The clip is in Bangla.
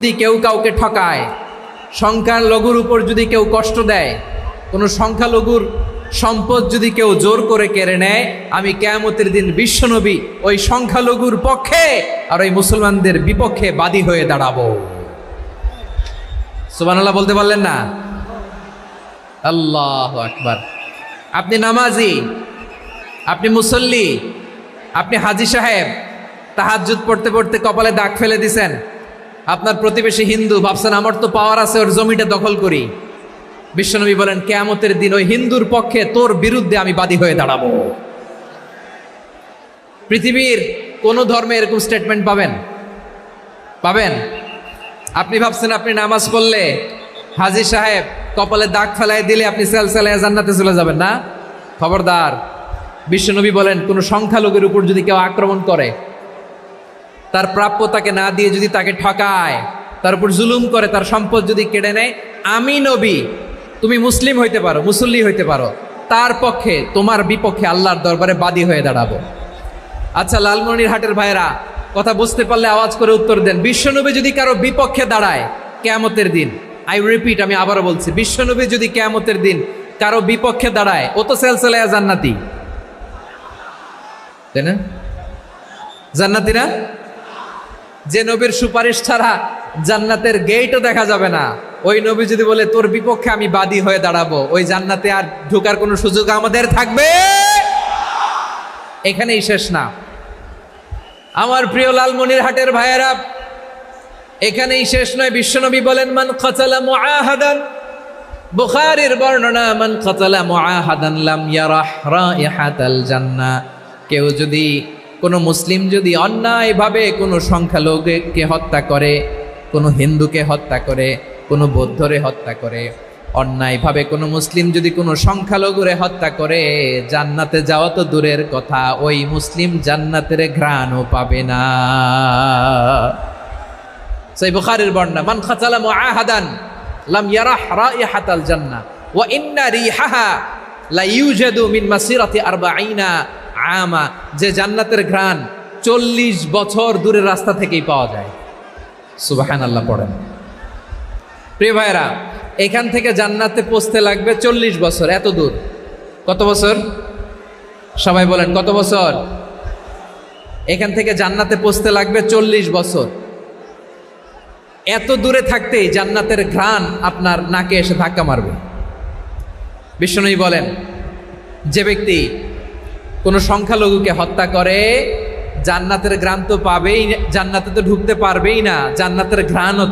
যদি কেউ কাউকে ঠকায়, সংখ্যালঘুর উপর যদি কেউ কষ্ট দেয়, কোনো সংখ্যালঘুর সম্পদ যদি কেউ জোর করে কেড়ে নেয়, আমি কিয়ামতের দিন বিশ্বনবী ওই সংখ্যালঘুর পক্ষে আর ওই মুসলমানদের বিপক্ষে বাদী হয়ে দাঁড়াবো। সুবহানাল্লাহ বলতে পারলেন না? আল্লাহু আকবার। আপনি নামাজি, আপনি মুসল্লি, আপনি হাজী সাহেব, তাহাজ্জুদ পড়তে পড়তে কপালে দাগ ফেলে দিছেন, আপনার প্রতিবেশী হিন্দু, ভাবছেন আমার তো পাওয়ার আছে, ওর জমিটা দখল করি। বিশ্বনবী বলেন কিয়ামতের দিন ওই হিন্দুর পক্ষে তোর বিরুদ্ধে আমি বাদী হয়ে দাঁড়াবো। পৃথিবীর কোন ধর্মে এরকম স্টেটমেন্ট পাবেন? পাবেন? আপনি ভাবছেন আপনি নামাজ পড়লে হাজী সাহেব কপালে দাগ ফেলায় দিলে আপনি সেলসেলায় জান্নাতে চলে যাবেন না? খবরদার। বিশ্বনবী বলেন কোন সংখ্যালঘুর উপর যদি কেউ আক্রমণ করে, তার প্রাপ্য তাকে না দিয়ে যদি তাকে ঠকায়, তার উপর জুলুম করে, তার সম্পদ যদি কেড়ে নেয়, আমি নবী, তুমি মুসলিম হইতে পারো, মুসল্লি হইতে পারো, তার পক্ষে তোমার বিপক্ষে আল্লাহর দরবারে বাদী হয়ে দাঁড়াবো। আচ্ছা লালমনিরহাটের ভাইরা, কথা বুঝতে পারলে আওয়াজ করে উত্তর দেন। বিশ্বনবী যদি কারো বিপক্ষে দাঁড়ায় কিয়ামতের দিন, আই রিপিট, আমি আবারও বলছি, বিশ্বনবী যদি কিয়ামতের দিন কারো বিপক্ষে দাঁড়ায়, ও তো সেলসেলায়া জান্নাতি, তাই না? জান্নাতি না? যে নবীর সুপারিশ ছাড়া জান্নাতের গেটও দেখা যাবে না, ওই নবী যদি বলে তোর বিপক্ষে আমি বাদী হয়ে দাঁড়াবো, ওই জান্নাতে আর ঢোকার কোনো সুযোগ আমাদের থাকবে? এখানেই শেষ না আমার প্রিয় লালমনিরহাটের ভাইয়েরা, এখানেই শেষ নয়। বিশ্বনবী বলেন মান কাতালা মুআহাদান, বুখারীর বর্ণনা, মান কাতালা মুআহাদান লাম ইয়ারাহ রাইহাতাল জান্নাহ। কেউ যদি, কোনো মুসলিম যদি অন্যায়ভাবে কোনো সংখ্যালঘুকে হত্যা করে, কোনো হিন্দুকে হত্যা করে, কোনো বৌদ্ধরে হত্যা করে, অন্যায়ভাবে কোনো মুসলিম যদি কোনো সংখ্যালঘুরে হত্যা করে, জান্নাতে যাওয়া তো দূরের কথা, ওই মুসলিম জান্নাতের ঘ্রাণও পাবে না। সেই বুখারীর বর্ণনা, মান কাতালা মুআহাদান লাম ইয়ারাহ রাইহাতাল জান্নাহ ওয়া ইন্না রিহাহা লা ইউজাদু মিন মাসিরাতি 40 আমা। যে জান্নাতের ঘ্রাণ 40 বছর দূরের রাস্তা থেকেই পাওয়া যায়। সুবহানাল্লাহ পড়েন। প্রিয় ভাইরা, এখান থেকে জান্নাতে পৌঁছতে লাগবে 40 বছর। এত দূর, কত বছর? সবাই বলেন কত বছর? এখান থেকে জান্নাতে পৌঁছতে লাগবে 40 বছর। এত দূরে থাকতেই জান্নাতের ঘ্রাণ আপনার নাকে এসে ধাক্কা মারবে। বিশ্বনবী বলেন যে ব্যক্তি কোনো সংখ্যালঘুকে হত্যা করে, জান্নাতের ঘ্রাণ তো পাবেই, জান্নাতে তো ঢুকতে পারবেই না, জান্নাতের ঘ্রাণও